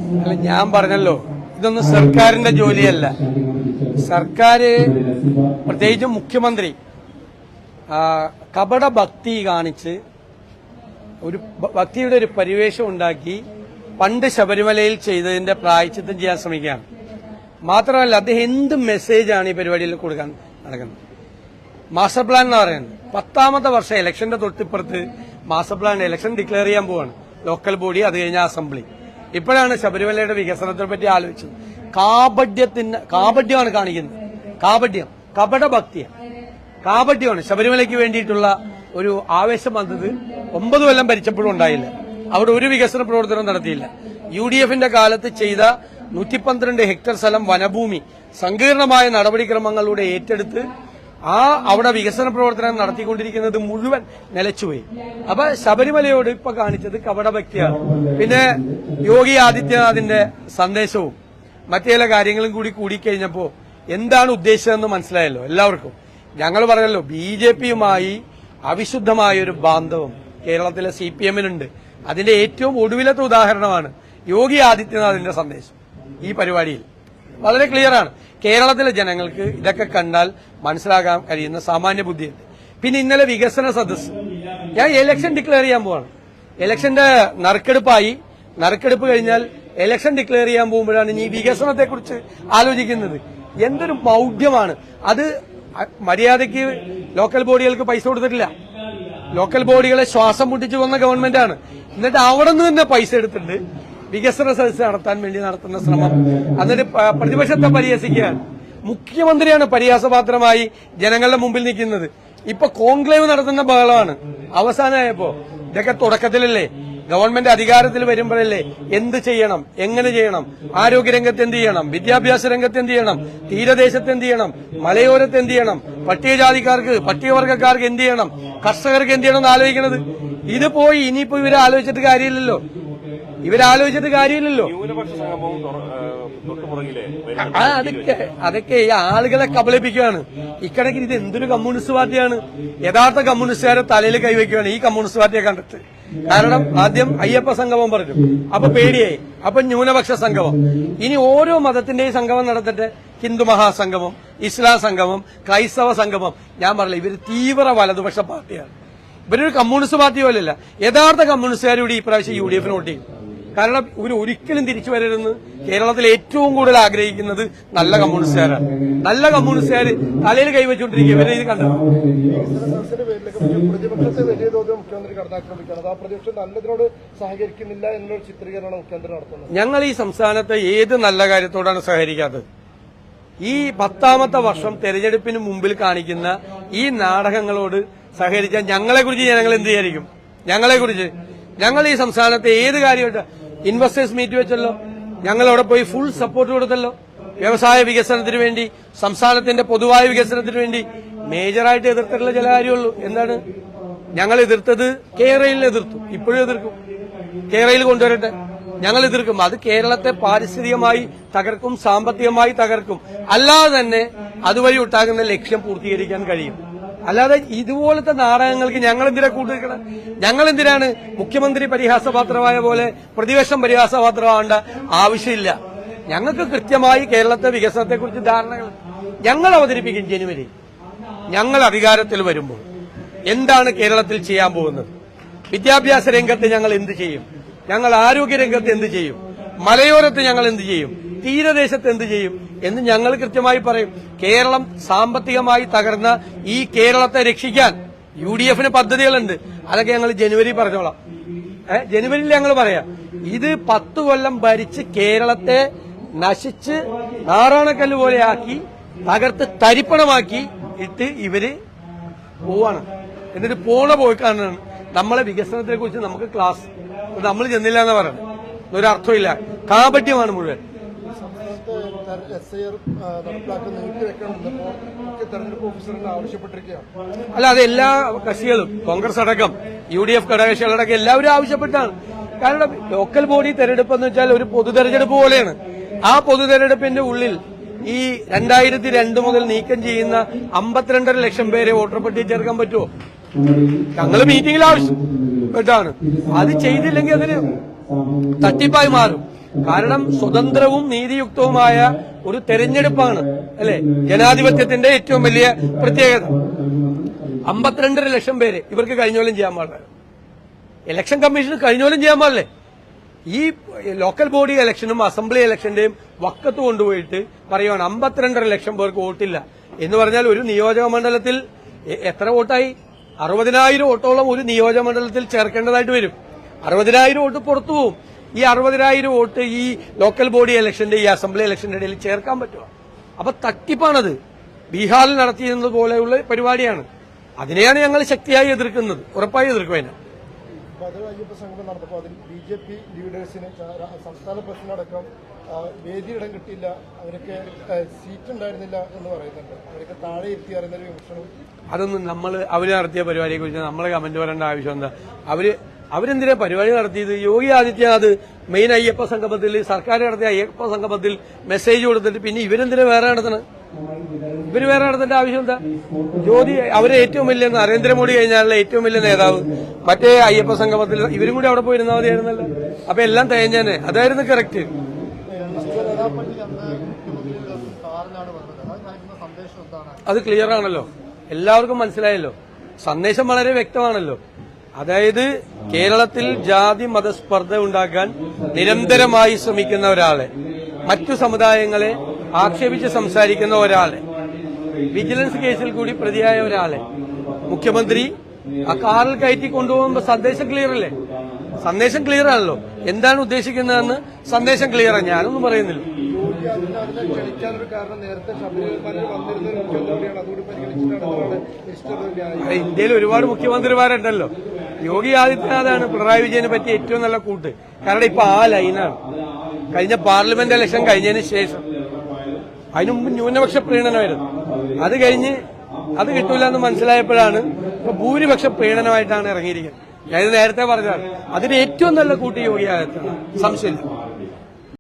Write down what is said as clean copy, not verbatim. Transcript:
അല്ല, ഞാൻ പറഞ്ഞല്ലോ, ഇതൊന്നും സർക്കാരിന്റെ ജോലിയല്ല. സർക്കാർ, പ്രത്യേകിച്ചും മുഖ്യമന്ത്രി, കപട ഭക്തി കാണിച്ച് ഒരു ഭക്തിയുടെ ഒരു പരിവേഷം ഉണ്ടാക്കി പണ്ട് ശബരിമലയിൽ ചെയ്തതിന്റെ പ്രായശ്ചിത്തം ചെയ്യാൻ ശ്രമിക്കുകയാണ്. മാത്രമല്ല, അദ്ദേഹം എന്ത് മെസ്സേജാണ് ഈ പരിപാടിയിൽ കൊടുക്കാൻ നടക്കുന്നത്? മാസ്റ്റർ പ്ലാൻ എന്ന് പറയുന്നത് 10ാമത്തെ വർഷം ഇലക്ഷന്റെ തൊട്ടിപ്പുറത്ത് മാസ്റ്റർ പ്ലാൻ ഇലക്ഷൻ ഡിക്ലെയർ ചെയ്യാൻ പോവാണ്. ലോക്കൽ ബോഡി, അത് കഴിഞ്ഞ അസംബ്ലി. ഇപ്പോഴാണ് ശബരിമലയുടെ വികസനത്തെ പറ്റി ആലോചിച്ചത്. കാപഡ്യമാണ് കാണിക്കുന്നത്. കാപഡ്യം, കപട ഭക്തിയാണ്, കാപഡ്യമാണ്. ശബരിമലയ്ക്ക് വേണ്ടിയിട്ടുള്ള ഒരു ആവേശം വന്നത് 9 കൊല്ലം ഭരിച്ചപ്പോഴും ഉണ്ടായില്ല. അവിടെ ഒരു വികസന പ്രവർത്തനം നടത്തിയില്ല. UDFന്റെ കാലത്ത് ചെയ്ത 112 ഹെക്ടർ സ്ഥലം വനഭൂമി സങ്കീർണമായ നടപടിക്രമങ്ങളിലൂടെ ഏറ്റെടുത്ത് അവിടെ വികസന പ്രവർത്തനം നടത്തിക്കൊണ്ടിരിക്കുന്നത് മുഴുവൻ നിലച്ചുപോയി. അപ്പൊ ശബരിമലയോട് ഇപ്പൊ കാണിച്ചത് കപടഭക്തിയാണ്. പിന്നെ യോഗി ആദിത്യനാഥിന്റെ സന്ദേശവും മറ്റു ചില കാര്യങ്ങളും കൂടിക്കഴിഞ്ഞപ്പോ എന്താണ് ഉദ്ദേശിച്ചതെന്ന് മനസ്സിലായല്ലോ എല്ലാവർക്കും. ഞങ്ങൾ പറഞ്ഞല്ലോ, BJPയുമായി അവിശുദ്ധമായ ഒരു ബാന്ധവം കേരളത്തിലെ CPMനുണ്ട്. അതിന്റെ ഏറ്റവും ഒടുവിലത്തെ ഉദാഹരണമാണ് യോഗി ആദിത്യനാഥിന്റെ സന്ദേശം. ഈ പരിപാടിയിൽ വളരെ ക്ലിയറാണ്. കേരളത്തിലെ ജനങ്ങൾക്ക് ഇതൊക്കെ കണ്ടാൽ മനസ്സിലാക്കാൻ കഴിയുന്ന സാമാന്യ ബുദ്ധിയുണ്ട്. പിന്നെ ഇന്നലെ വികസന സദസ്സ്, ഞാൻ ഇലക്ഷൻ ഡിക്ലെയർ ചെയ്യാൻ പോവാണ്. ഇലക്ഷന്റെ നറുക്കെടുപ്പായി. നറുക്കെടുപ്പ് കഴിഞ്ഞാൽ ഇലക്ഷൻ ഡിക്ലെയർ ചെയ്യാൻ പോകുമ്പോഴാണ് ഈ വികസനത്തെക്കുറിച്ച് ആലോചിക്കുന്നത്. എന്തൊരു മൗഢ്യമാണ് അത്! മര്യാദയ്ക്ക് ലോക്കൽ ബോഡികൾക്ക് പൈസ കൊടുത്തിട്ടില്ല. ലോക്കൽ ബോഡികളെ ശ്വാസം മുട്ടിച്ചു കൊന്ന ഗവൺമെന്റാണ്. എന്നിട്ട് അവിടെ നിന്ന് തന്നെ പൈസ എടുത്തിട്ട് വികസന സദസ്സ് നടത്താൻ വേണ്ടി നടത്തുന്ന ശ്രമം. എന്നിട്ട് പ്രതിപക്ഷത്തെ പരിഹസിക്കുകയാണ്. മുഖ്യമന്ത്രിയാണ് പരിഹാസപാത്രമായി ജനങ്ങളുടെ മുമ്പിൽ നിൽക്കുന്നത്. ഇപ്പൊ കോൺക്ലേവ് നടത്തുന്ന ബഹളമാണ്. അവസാനമായപ്പോ ഇതൊക്കെ തുടക്കത്തിലല്ലേ, ഗവൺമെന്റ് അധികാരത്തിൽ വരുമ്പോഴല്ലേ എന്ത് ചെയ്യണം, എങ്ങനെ ചെയ്യണം, ആരോഗ്യരംഗത്ത് എന്ത് ചെയ്യണം, വിദ്യാഭ്യാസ രംഗത്ത് എന്ത് ചെയ്യണം, തീരദേശത്ത് എന്ത് ചെയ്യണം, മലയോരത്ത് എന്ത് ചെയ്യണം, പട്ടികജാതിക്കാർക്ക് പട്ടികവർഗക്കാർക്ക് എന്ത് ചെയ്യണം, കർഷകർക്ക് എന്ത് ചെയ്യണം എന്ന് ആലോചിക്കണത്. ഇത് പോയി ഇനിയിപ്പോ ഇവരെ ആലോചിച്ചിട്ട് കാര്യമില്ലല്ലോ. അതൊക്കെ ഈ ആളുകളെ കബളിപ്പിക്കുകയാണ്. ഇക്കണക്കിന് ഇത് എന്തൊരു കമ്മ്യൂണിസ്റ്റ് പാർട്ടിയാണ്! യഥാർത്ഥ കമ്മ്യൂണിസ്റ്റുകാരെ തലയിൽ കൈവയ്ക്കുകയാണ് ഈ കമ്മ്യൂണിസ്റ്റ് പാർട്ടിയെ കണ്ടിട്ട്. കാരണം ആദ്യം അയ്യപ്പ സംഗമം പറഞ്ഞു, അപ്പൊ പേടിയായി, അപ്പൊ ന്യൂനപക്ഷ സംഗമം. ഇനി ഓരോ മതത്തിന്റെയും സംഗമം നടത്തട്ടെ. ഹിന്ദു മഹാസംഗമം, ഇസ്ലാം സംഗമം, ക്രൈസ്തവ സംഗമം. ഞാൻ പറഞ്ഞില്ല, ഇവര് തീവ്ര വലതുപക്ഷ പാർട്ടിയാണ്. ഇവരൊരു കമ്മ്യൂണിസ്റ്റ് പാർട്ടി പോലെയല്ല. യഥാർത്ഥ കമ്മ്യൂണിസ്റ്റുകാരുടെ ഈ പ്രാവശ്യം UDF വോട്ട് ചെയ്യും. കാരണം ഇവർ ഒരിക്കലും തിരിച്ചു വരരുതെന്ന് കേരളത്തിൽ ഏറ്റവും കൂടുതൽ ആഗ്രഹിക്കുന്നത് നല്ല കമ്മ്യൂണിസ്റ്റുകാരാണ്. നല്ല കമ്മ്യൂണിസ്റ്റുകാർ തലയിൽ കൈവച്ചുകൊണ്ടിരിക്കുക. ഇവരെ ഇത് കണ്ടു. പ്രതിപക്ഷത്തെ വലിയ തോതിൽ മുഖ്യമന്ത്രി കടന്നാക്രമിക്കുന്നത്, ആ പ്രതിപക്ഷം നല്ലതിനോട് സഹകരിക്കുന്നില്ല എന്നൊരു ചിത്രീകരണമാണ് മുഖ്യമന്ത്രി നടത്തുന്നത്. ഞങ്ങൾ ഈ സംസ്ഥാനത്തെ ഏത് നല്ല കാര്യത്തോടാണ് സഹകരിക്കാത്തത്? ഈ 10ാമത്തെ വർഷം തെരഞ്ഞെടുപ്പിന് മുമ്പിൽ കാണിക്കുന്ന ഈ നാടകങ്ങളോട് സഹകരിച്ചാൽ ഞങ്ങളെക്കുറിച്ച് ജനങ്ങൾ എന്ത് വിചാരിക്കും? ഞങ്ങൾ ഈ സംസ്ഥാനത്തെ ഏത് കാര്യമായിട്ട് ഇൻവെസ്റ്റേഴ്സ് മീറ്റ് വെച്ചല്ലോ, ഞങ്ങൾ അവിടെ പോയി ഫുൾ സപ്പോർട്ട് കൊടുത്തല്ലോ. വ്യവസായ വികസനത്തിന് വേണ്ടി, സംസ്ഥാനത്തിന്റെ പൊതുവായ വികസനത്തിന് വേണ്ടി മേജറായിട്ട് എതിർത്തിട്ടുള്ള ചില കാര്യമുള്ളൂ. എന്താണ് ഞങ്ങൾ എതിർത്തത്? കേരളയിൽ എതിർത്തു, ഇപ്പോഴും എതിർക്കും. കേരളയിൽ കൊണ്ടുവരട്ടെ, ഞങ്ങൾ എതിർക്കും. അത് കേരളത്തെ പാരിസ്ഥിതികമായി തകർക്കും, സാമ്പത്തികമായി തകർക്കും. അല്ലാതെ തന്നെ അതുവഴി ഉണ്ടാകുന്ന ലക്ഷ്യം പൂർത്തീകരിക്കാൻ കഴിയും. അല്ലാതെ ഇതുപോലത്തെ നാടകങ്ങൾക്ക് ഞങ്ങൾ എന്തിനാ കൂട്ടുനിൽക്കണം? ഞങ്ങൾ എന്തിനാണ് മുഖ്യമന്ത്രി പരിഹാസപാത്രമായ പോലെ പ്രതിപക്ഷം പരിഹാസപാത്രമാവേണ്ട ആവശ്യമില്ല. ഞങ്ങൾക്ക് കൃത്യമായി കേരളത്തെ വികസനത്തെക്കുറിച്ച് ധാരണകൾ ഞങ്ങൾ അവതരിപ്പിക്കും. ജനുവരി ഞങ്ങൾ അധികാരത്തിൽ വരുമ്പോൾ എന്താണ് കേരളത്തിൽ ചെയ്യാൻ പോകുന്നത്? വിദ്യാഭ്യാസ രംഗത്ത് ഞങ്ങൾ എന്ത് ചെയ്യും? ഞങ്ങൾ ആരോഗ്യരംഗത്ത് എന്ത് ചെയ്യും? മലയോരത്ത് ഞങ്ങൾ എന്ത് ചെയ്യും? തീരദേശത്ത് എന്ത് ചെയ്യും എന്ന് ഞങ്ങൾ കൃത്യമായി പറയും. കേരളം സാമ്പത്തികമായി തകർന്ന ഈ കേരളത്തെ രക്ഷിക്കാൻ UDFന് പദ്ധതികളുണ്ട്. അതൊക്കെ ഞങ്ങൾ ജനുവരി പറഞ്ഞോളാം. ജനുവരിയിൽ ഞങ്ങൾ പറയാം. ഇത് 10 കൊല്ലം ഭരിച്ച് കേരളത്തെ നശിച്ച് നാറാണക്കല്ല് പോലെയാക്കി തകർത്ത് തരിപ്പണമാക്കി ഇട്ട് ഇവര് പോവാണ്. എന്നിട്ട് പോക്കാണ് നമ്മളെ വികസനത്തെ കുറിച്ച് നമുക്ക് ക്ലാസ് നമ്മൾ ചെന്നില്ല എന്ന് പറയുന്നത്. ഒരർത്ഥമില്ല, കാപട്യമാണ് മുഴുവൻ. അല്ല, അത് എല്ലാ കക്ഷികളും, കോൺഗ്രസ് അടക്കം UDF ഘടകകക്ഷികളടക്കം എല്ലാവരും ആവശ്യപ്പെട്ടാണ്. കാരണം ലോക്കൽ ബോഡി തെരഞ്ഞെടുപ്പ് എന്ന് വെച്ചാൽ ഒരു പൊതു തെരഞ്ഞെടുപ്പ് പോലെയാണ്. ആ പൊതു തെരഞ്ഞെടുപ്പിന്റെ ഉള്ളിൽ ഈ 2002 മുതൽ നീക്കം ചെയ്യുന്ന 52.5 ലക്ഷം പേരെ വോട്ടർ പട്ടികയിൽ ചേർക്കാൻ പറ്റുമോ? ഞങ്ങൾ മീറ്റിംഗിൽ ആവശ്യപ്പെട്ടാണ്. അത് ചെയ്തില്ലെങ്കിൽ അതിന് തട്ടിപ്പായി മാറും. കാരണം സ്വതന്ത്രവും നീതിയുക്തവുമായ ഒരു തെരഞ്ഞെടുപ്പാണ്, അല്ലെ, ജനാധിപത്യത്തിന്റെ ഏറ്റവും വലിയ പ്രത്യേകത. 52 ലക്ഷം പേര് ഇവർക്ക് കഴിഞ്ഞോലും ചെയ്യാൻ പാടില്ല. ഇലക്ഷൻ കമ്മീഷന് കഴിഞ്ഞോലും ചെയ്യാൻ പാടില്ലേ? ഈ ലോക്കൽ ബോഡി ഇലക്ഷനും അസംബ്ലി ഇലക്ഷന്റെയും വക്കത്ത് കൊണ്ടുപോയിട്ട് പറയുവാണ് 52 ലക്ഷം പേർക്ക് വോട്ടില്ല എന്ന് പറഞ്ഞാൽ ഒരു നിയോജക മണ്ഡലത്തിൽ എത്ര വോട്ടായി? 60,000 വോട്ടോളം ഒരു നിയോജക മണ്ഡലത്തിൽ ചേർക്കേണ്ടതായിട്ട് വരും. 60,000 വോട്ട് പുറത്തു പോകും. ഈ 60,000 വോട്ട് ഈ ലോക്കൽ ബോഡി ഇലക്ഷന്റെ ഈ അസംബ്ലി ഇലക്ഷന്റെ ഇടയിൽ ചേർക്കാൻ പറ്റുമോ? അപ്പൊ തട്ടിപ്പാണത്. ബീഹാറിൽ നടത്തിയിരുന്നത് പോലെയുള്ള പരിപാടിയാണ്. അതിനെയാണ് ഞങ്ങൾ ശക്തിയായി എതിർക്കുന്നത്. ഉറപ്പായി എതിർക്കും അതിനെ. ബദൽ അയ്യപ്പ സംഗമം നടന്നപ്പോൾ അതിൽ BJP ലീഡേഴ്സിന് സംസ്ഥാന പ്രസിഡന്റടക്കം വേദിയിടം കിട്ടിയില്ല, അവർക്ക് സീറ്റ് ഉണ്ടായിരുന്നില്ല എന്ന് പറയുന്നുണ്ട്. അവരൊക്കെ താഴെ എത്തി അറിയുന്നൊരു വിമർശനം. അതൊന്നും അവര് നടത്തിയ പരിപാടിയെ കുറിച്ച് നമ്മൾ കമന്റ് പറയേണ്ട ആവശ്യം എന്താ? അവരെന്തിനാ പരിപാടി നടത്തിയത്? യോഗി ആദിത്യനാഥ് മെയിൻ അയ്യപ്പ സംഗമത്തിൽ, സർക്കാർ നടത്തിയ അയ്യപ്പ സംഗമത്തിൽ മെസ്സേജ് കൊടുത്തിട്ട് പിന്നെ ഇവരെന്തിനാ വേറെ നടത്തണം? ഇവര് വേറെ നടത്തേണ്ട ആവശ്യം എന്താ? അവരെ ഏറ്റവും വലിയ നരേന്ദ്രമോദി കഴിഞ്ഞാലുള്ള ഏറ്റവും വലിയ നേതാവ് മറ്റേ അയ്യപ്പ സംഗമത്തിൽ ഇവരും കൂടി അവിടെ പോയിരുന്നാൽ മതിയായിരുന്നല്ലോ. അപ്പൊ എല്ലാം തേഞ്ഞാനെ. അതായിരുന്നു കറക്റ്റ്. അത് ക്ലിയർ ആണല്ലോ, എല്ലാവർക്കും മനസ്സിലായല്ലോ. സന്ദേശം വളരെ വ്യക്തമാണല്ലോ. അതായത് കേരളത്തിൽ ജാതി മതസ്പർദ്ധ ഉണ്ടാക്കാൻ നിരന്തരമായി ശ്രമിക്കുന്ന ഒരാളെ, മറ്റു സമുദായങ്ങളെ ആക്ഷേപിച്ച് സംസാരിക്കുന്ന ഒരാളെ, വിജിലൻസ് കേസിൽ കൂടി പ്രതിയായ ഒരാളെ മുഖ്യമന്ത്രി ആ കാറിൽ കയറ്റി കൊണ്ടുപോകുമ്പോൾ സന്ദേശം ക്ലിയർ അല്ലേ? സന്ദേശം ക്ലിയർ ആണല്ലോ. എന്താണ് ഉദ്ദേശിക്കുന്നതെന്ന് സന്ദേശം ക്ലിയറാണ്. ഞാനൊന്നും പറയുന്നില്ല. ക്ഷണിക്കാനൊരു കാരണം നേരത്തെ ശബരിമലയിൽ വന്നിരുന്ന ഒരു മുഖ്യമന്ത്രിയാണ്, അതുകൂടി പരിഗണിച്ചിട്ടാണ്. ഇന്ത്യയിൽ ഒരുപാട് മുഖ്യമന്ത്രിമാരുണ്ടല്ലോ. യോഗി ആദിത്യനാഥാണ് പിണറായി വിജയനെ പറ്റി ഏറ്റവും നല്ല കൂട്ട്. കാരണം ഇപ്പൊ ആ ലൈനാണ്. കഴിഞ്ഞ പാർലമെന്റ് ഇലക്ഷൻ കഴിഞ്ഞതിന് ശേഷം, അതിനു മുമ്പ് ന്യൂനപക്ഷ പ്രീണനമായിരുന്നു. അത് കഴിഞ്ഞ് അത് കിട്ടൂല എന്ന് മനസ്സിലായപ്പോഴാണ് ഇപ്പൊ ഭൂരിപക്ഷ പ്രീണനമായിട്ടാണ് ഇറങ്ങിയിരിക്കുന്നത്. ഞാൻ ഇത് നേരത്തെ പറഞ്ഞതാണ്. അതിന് ഏറ്റവും നല്ല കൂട്ടി യോഗി ആദിത്യനാഥ്, സംശയമില്ല.